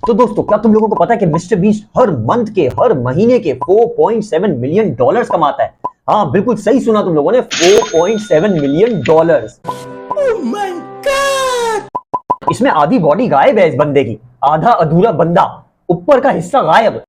तो दोस्तों, क्या तुम लोगों को पता है कि मिस्टर बीस्ट हर मंथ के, हर महीने के 4.7 मिलियन डॉलर्स कमाता है? हाँ, बिल्कुल सही सुना तुम लोगों ने, 4.7 million dollars. Oh my God! इसमें आधी बॉडी गायब है इस बंदे की, आधा अधूरा बंदा, ऊपर का हिस्सा गायब।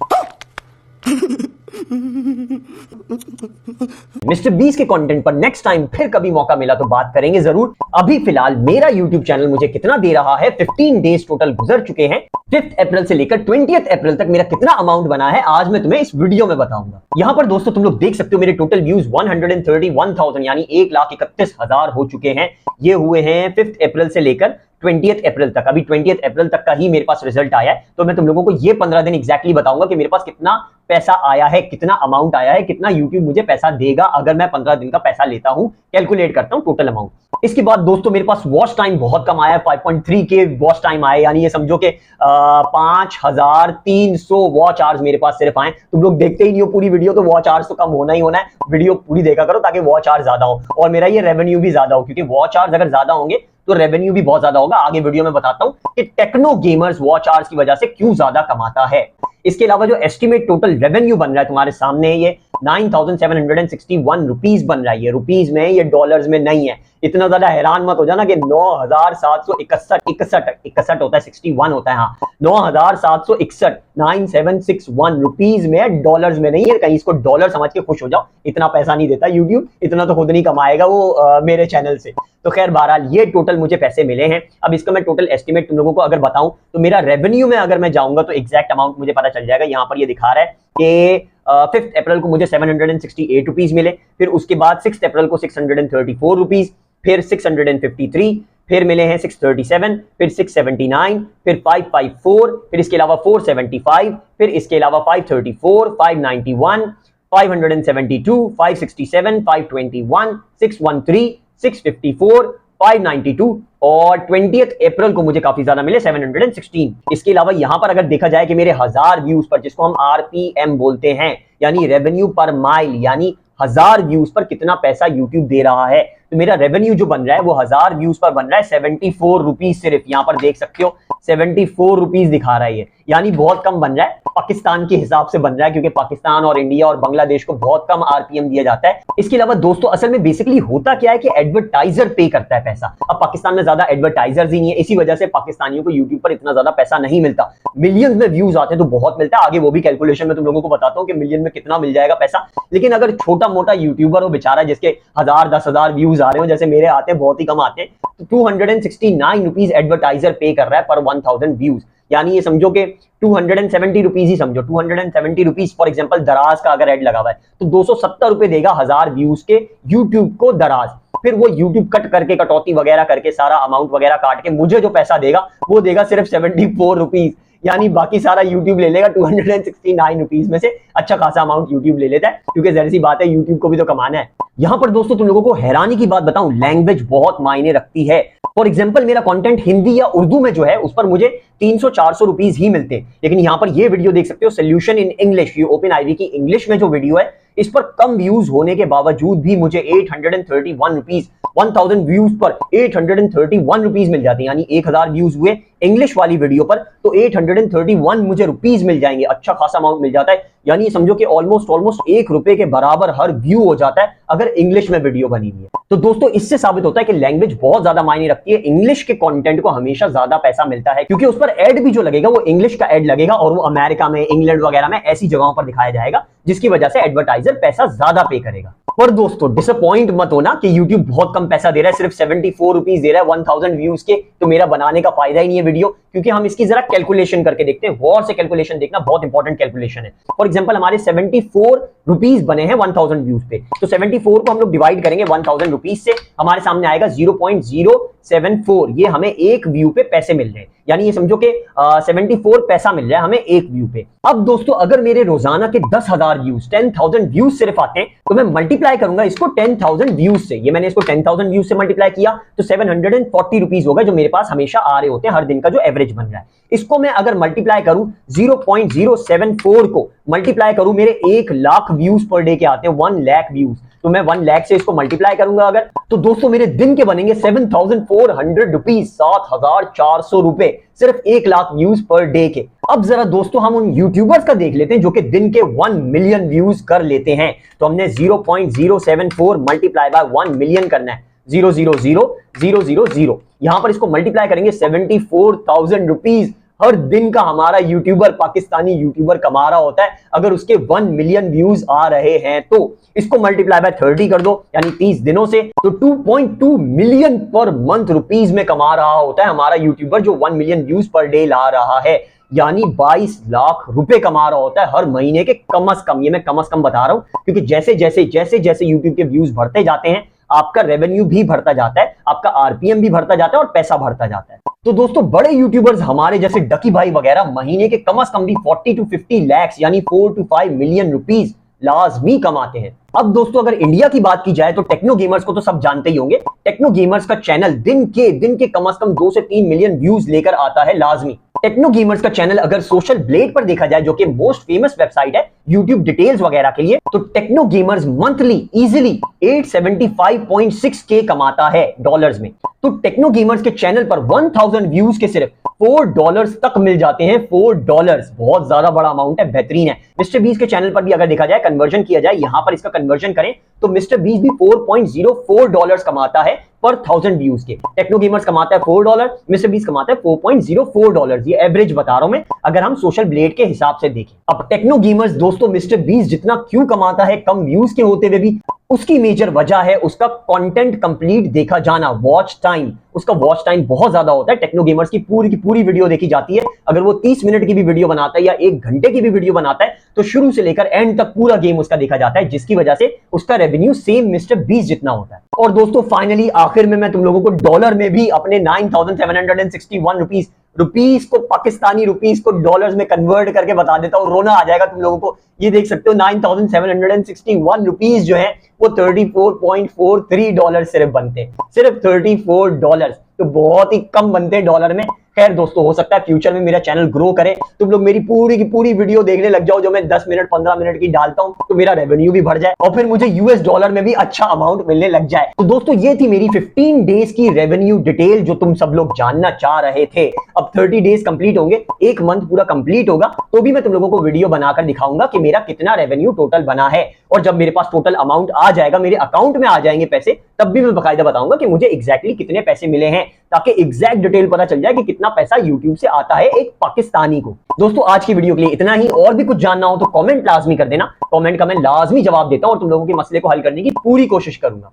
मिस्टर बीस्ट के कंटेंट पर नेक्स्ट टाइम फिर कभी मौका मिला तो बात करेंगे जरूर। अभी फिलहाल मेरा यूट्यूब चैनल मुझे कितना दे रहा है, 15 डेज टोटल गुजर चुके हैं। 5 अप्रैल से लेकर 20 अप्रैल तक मेरा कितना अमाउंट बना है आज मैं तुम्हें इस वीडियो में बताऊंगा। यहां पर दोस्तों तुम लोग देख सकते हो मेरे टोटल व्यूज 131,000 यानी 1,31,000 हो चुके हैं। ये हुए हैं 5 अप्रैल से लेकर 20 अप्रैल तक। अभी 20 अप्रैल तक का ही मेरे पास रिजल्ट आया है, तो मैं तुम लोगों को ये 15 दिन एग्जैक्टली बताऊंगा कि मेरे पास कितना पैसा आया है, कितना अमाउंट आया है, कितना यूट्यूब मुझे पैसा देगा अगर मैं 15 दिन का पैसा लेता हूं, कैलकुलेट करता हूं टोटल अमाउंट। इसके बाद दोस्तों मेरे पास वॉच टाइम बहुत कम आया है, 5.3 के वॉच टाइम आए, यानी ये समझो कि 5,300 वॉच आवर्स मेरे पास सिर्फ आए। तुम लोग देखते ही नहीं हो पूरी वीडियो, तो वॉच आवर्स तो कम होना ही होना है, वीडियो पूरी देखा करो ताकि वॉच आवर्स ज्यादा हो और मेरा ये रेवेन्यू भी ज्यादा हो, क्योंकि वॉच आवर्स अगर ज्यादा होंगे तो रेवेन्यू भी बहुत ज्यादा होगा। आगे वीडियो में बताता हूं कि टेक्नो गेमर्स वॉच आवर्स की वजह से क्यों ज्यादा कमाता है। इसके अलावा जो एस्टिमेट टोटल रेवेन्यू बन रहा है तुम्हारे सामने, ये 9,761 रुपीज बन रहा है। ये रुपीज में, ये डॉलर्स में नहीं है। इतना ज्यादा हैरान मत हो जाना कि 9,761 होता है, 61 होता है, हाँ 9,761 9,761 रुपीज में, डॉलर्स में नहीं है। कहीं इसको डॉलर समझ के खुश हो जाओ, इतना पैसा नहीं देता यूट्यूब, इतना तो खुद नहीं कमाएगा वो मेरे चैनल से। तो खैर बहरहाल ये टोटल मुझे पैसे मिले हैं। अब इसका मैं टोटल एस्टिमेट तुम लोगों को अगर बताऊं तो मेरा रेवेन्यू में अगर मैं जाऊंगा तो एग्जैक्ट अमाउंट मुझे पता चल जाएगा। यहां पर ये दिखा रहा है कि 5 अप्रैल को मुझे 768 रुपीज मिले, फिर उसके बाद 6 अप्रैल को 634 रुपीज, फिर 653, फिर मिले हैं 637, फिर 679, फिर 554, फिर इसके अलावा 475, फिर इसके अलावा 534, 591, 572, 567, 521, 613, 654, 592 और 20 अप्रैल को मुझे काफी ज्यादा मिले 716। इसके अलावा यहां पर अगर देखा जाए कि मेरे 1000 व्यूज पर, जिसको हम आरपीएम बोलते हैं, यानी रेवेन्यू पर माइल, यानी 1000 व्यूज पर कितना पैसा यूट्यूब दे रहा है, तो मेरा रेवेन्यू जो बन रहा है वो 1000 व्यूज पर बन रहा है 74 रुपीज सिर्फ। यहां पर देख सकते हो 74 रुपीज दिखा रहा है ये, यानी बहुत कम बन रहा है। पाकिस्तान के हिसाब से बन रहा है, क्योंकि पाकिस्तान और इंडिया और बांग्लादेश को बहुत कम आरपीएम दिया जाता है। इसके अलावा दोस्तों असल में बेसिकली होता क्या है कि एडवर्टाइजर पे करता है पैसा। अब पाकिस्तान में ज्यादा एडवर्टाइजर्स ही नहीं है, इसी वजह से पाकिस्तानियों को यूट्यूब पर इतना ज्यादा पैसा नहीं मिलता। मिलियंस में व्यूज आते हैं तो बहुत मिलता है, आगे वो भी कैलकुलेशन में तुम लोगों को बताता हूं कि मिलियन में कितना मिल जाएगा पैसा। लेकिन अगर छोटा मोटा यूट्यूबर हो बेचारा, जिसके 1000 10,000 व्यूज आ रहे हो, जैसे मेरे आते हैं, बहुत ही कम आते हैं, तो 269 रुपीज एडवर्टाइजर पे कर रहा है पर 1000 व्यूज। यानी ये समझो कि 270 रुपीज ही समझो, 270 रुपीज फॉर एग्जांपल दराज का अगर एड लगा हुआ है तो 270 रुपए देगा 1000 व्यूज के यूट्यूब को दराज। फिर वो यूट्यूब कट करके, कटौती वगैरह करके, सारा अमाउंट वगैरह काट के मुझे जो पैसा देगा वो देगा सिर्फ 74 रुपीज, यानी बाकी सारा यूट्यूब ले लेगा। 269 रुपीज में से अच्छा खासा अमाउंट यूट्यूब ले लेता है, क्योंकि जाहिर सी बात है यूट्यूब को भी तो कमाना है। यहां पर दोस्तों तुम लोगों को हैरानी की बात बताऊं, लैंग्वेज बहुत मायने रखती है। फॉर एग्जाम्पल मेरा कंटेंट हिंदी या उर्दू में जो है उस पर मुझे 300-400 रुपीज ही मिलते हैं, लेकिन यहां पर ये वीडियो देख सकते हो, सोल्यूशन इन इंग्लिश, ये ओपन आईवी की इंग्लिश में जो वीडियो है, इस पर कम व्यूज होने के बावजूद भी मुझे 831 रुपीज, 1000 व्यूज पर 831 रुपीज मिल जाते हैं। यानी 1000 व्यूज हुए इंग्लिश वाली वीडियो पर तो 831 मुझे रुपीज मिल जाएंगे, अच्छा खासा अमाउंट मिल जाता है। यानी समझो कि ऑलमोस्ट 1 रुपए के बराबर हर व्यू हो जाता है अगर इंग्लिश में वीडियो बनी हुई है। तो दोस्तों इससे साबित होता है कि लैंग्वेज बहुत ज्यादा मायने रखती है। इंग्लिश के कंटेंट को हमेशा ज्यादा पैसा मिलता है, क्योंकि उस पर एड भी जो लगेगा वो इंग्लिश का एड लगेगा, और वो अमेरिका में, इंग्लैंड वगैरह में ऐसी जगहों पर दिखाया जाएगा, जिसकी वजह से एडवर्टाइजर पैसा ज्यादा पे करेगा। पर दोस्तों डिसअपॉइंट मत होना कि YouTube बहुत कम पैसा दे रहा है, सिर्फ 74 रुपीज दे रहा है 1000 व्यूज के, तो मेरा बनाने का फायदा ही नहीं है वीडियो, क्योंकि हम इसकी जरा कैलकुलेशन करके देखते हैं। गौर से कैलकुलेशन देखना, बहुत इंपॉर्टेंट कैलकुलेशन है। फॉर एग्जांपल हमारे 74 रुपीज बने हैं 1000 व्यूज पे, तो 74 को हम लोग डिवाइड करेंगे 1000 रुपीज से, हमारे सामने आएगा 0.074। ये हमें एक व्यू पे पैसे मिल रहे हैं, यानी ये समझो कि 74 पैसा मिल रहा है हमें एक व्यू पे। अब दोस्तों अगर मेरे रोजाना के 10,000 व्यूज, 10,000 व्यूज सिर्फ आते हैं, तो मैं मल्टीप्लाई करूंगा इसको 10,000 व्यूज से। ये मैंने इसको 10,000 व्यूज से मल्टीप्लाई किया तो 740 रुपीज होगा, जो मेरे पास हमेशा आ रहे होते हैं, हर दिन का जो एवरेज बन रहा है। इसको मैं अगर मल्टीप्लाई करूं 0.074 को मल्टीप्लाई करूं, मेरे 1 लाख व्यूज पर डे के आते हैं, 1 लाख व्यूज, तो मैं 1 लाख से इसको मल्टीप्लाई करूंगा अगर, तो दोस्तों मेरे दिन के बनेंगे 7,400 रुपीज, 7,400 रुपए। सिर्फ 1 लाख व्यूज पर डे के। अब जरा दोस्तों हम उन यूट्यूबर्स का देख लेते हैं जो कि दिन के 1 मिलियन व्यूज कर लेते हैं। तो हमने 0.074 मल्टीप्लाई बाय 1 मिलियन करना है, 0000000। यहां पर इसको मल्टीप्लाई करेंगे 74,000 रुपीज हर दिन का हमारा यूट्यूबर, पाकिस्तानी यूट्यूबर कमा रहा होता है अगर उसके 1 मिलियन व्यूज आ रहे हैं। तो इसको मल्टीप्लाई बाय 30 कर दो, यानी 30 दिनों से, तो 2.2 मिलियन पर मंथ रुपीज में कमा रहा होता है हमारा यूट्यूबर जो 1 मिलियन व्यूज पर डे ला रहा है, यानी 22 लाख रुपए कमा रहा होता है हर महीने के कम से कम। ये मैं कम से कम बता रहा हूं क्योंकि जैसे जैसे यूट्यूब के व्यूज बढ़ते जाते हैं आपका रेवेन्यू भी बढ़ता जाता है, आपका आरपीएम भी बढ़ता जाता है और पैसा बढ़ता जाता है। तो दोस्तों बड़े यूट्यूबर्स हमारे जैसे डकी भाई वगैरह महीने के कम से कम भी 40 to 50 लाख यानी 4 to 5 मिलियन रुपीज लाजमी कमाते हैं। अब दोस्तों अगर इंडिया की बात की जाए तो टेक्नो गेमर्स को तो सब जानते ही होंगे। टेक्नो गेमर्स का चैनल दिन के कम से कम 2 से 3 मिलियन व्यूज लेकर आता है लाजमी। टेक्नो गेमर्स का चैनल अगर सोशल ब्लेड पर देखा जाए जो कि मोस्ट फेमस वेबसाइट है यूट्यूब डिटेल्स वगैरह के लिए, तो techno gamers monthly easily 875.6K कमाता है डॉलर्स में। तो टेक्नो गेमर्स के चैनल पर 1000 व्यूज के सिर्फ $4 तक मिल जाते हैं। $4 बहुत ज्यादा बड़ा अमाउंट है, बेहतरीन है। मिस्टर बीस के चैनल पर भी अगर देखा जाए, कन्वर्जन किया जाए, यहां पर इसका कन्वर्जन करें तो मिस्टर बीस भी $4.04 कमाता है पर 1000 व्यूज के। टेक्नो गेमर्स कमाता है $4, मिस्टर बीस कमाता है $4.04। ये एवरेज बता रहा हूं मैं, अगर हम सोशल ब्लेड के हिसाब से देखें। अब टेक्नो गेमर्स दोस्तों मिस्टर बीस जितना क्यों कमाता है कम व्यूज के होते हुए भी, उसकी मेजर वजह है उसका कंटेंट कंप्लीट देखा जाना, वॉच टाइम। उसका वॉच टाइम बहुत ज्यादा होता है। टेक्नो गेमर्स की पूरी वीडियो देखी जाती है। अगर वो 30 मिनट की भी वीडियो बनाता है या 1 घंटे की भी वीडियो बनाता है तो शुरू से लेकर एंड तक पूरा गेम उसका देखा जाता है, जिसकी वजह से उसका रेवेन्यू सेम मिस्टर बीस जितना होता है। और दोस्तों फाइनली आखिर में मैं तुम लोगों को डॉलर में भी अपने 9,761 रुपीस को, पाकिस्तानी रुपीस को डॉलर्स में कन्वर्ट करके बता देता हूं। रोना आ जाएगा तुम लोगों को। ये देख सकते हो 9,761 रुपीस जो है वो $34.43 सिर्फ बनते हैं, सिर्फ $34। तो बहुत ही कम बनते हैं डॉलर में। खैर दोस्तों हो सकता है फ्यूचर में मेरा चैनल ग्रो करे, तुम लोग मेरी पूरी की पूरी वीडियो देखने लग जाओ जो मैं 10 मिनट 15 मिनट की डालता हूं, तो मेरा रेवेन्यू भी बढ़ जाए और फिर मुझे यूएस डॉलर में भी अच्छा अमाउंट मिलने लग जाए। तो दोस्तों ये थी मेरी 15 डेज की रेवेन्यू डिटेल जो तुम सब लोग जानना चाह रहे थे। अब 30 डेज कंप्लीट होंगे, 1 मंथ पूरा कंप्लीट होगा, तो भी मैं तुम लोगों को वीडियो बनाकर दिखाऊंगा कि मेरा कितना रेवेन्यू टोटल बना है। और जब मेरे पास टोटल अमाउंट आ जाएगा, मेरे अकाउंट में आ जाएंगे पैसे, तब भी मैं बकायदा बताऊंगा कि मुझे एग्जैक्टली कितने पैसे मिले हैं, ताकि एग्जैक्ट डिटेल पता चल जाए कि कितना पैसा यूट्यूब से आता है एक पाकिस्तानी को। दोस्तों आज की वीडियो के लिए इतना ही। और भी कुछ जानना हो तो कमेंट लाजमी कर देना, कमेंट का मैं लाजमी जवाब देता हूं और तुम लोगों के मसले को हल करने की पूरी कोशिश करूंगा।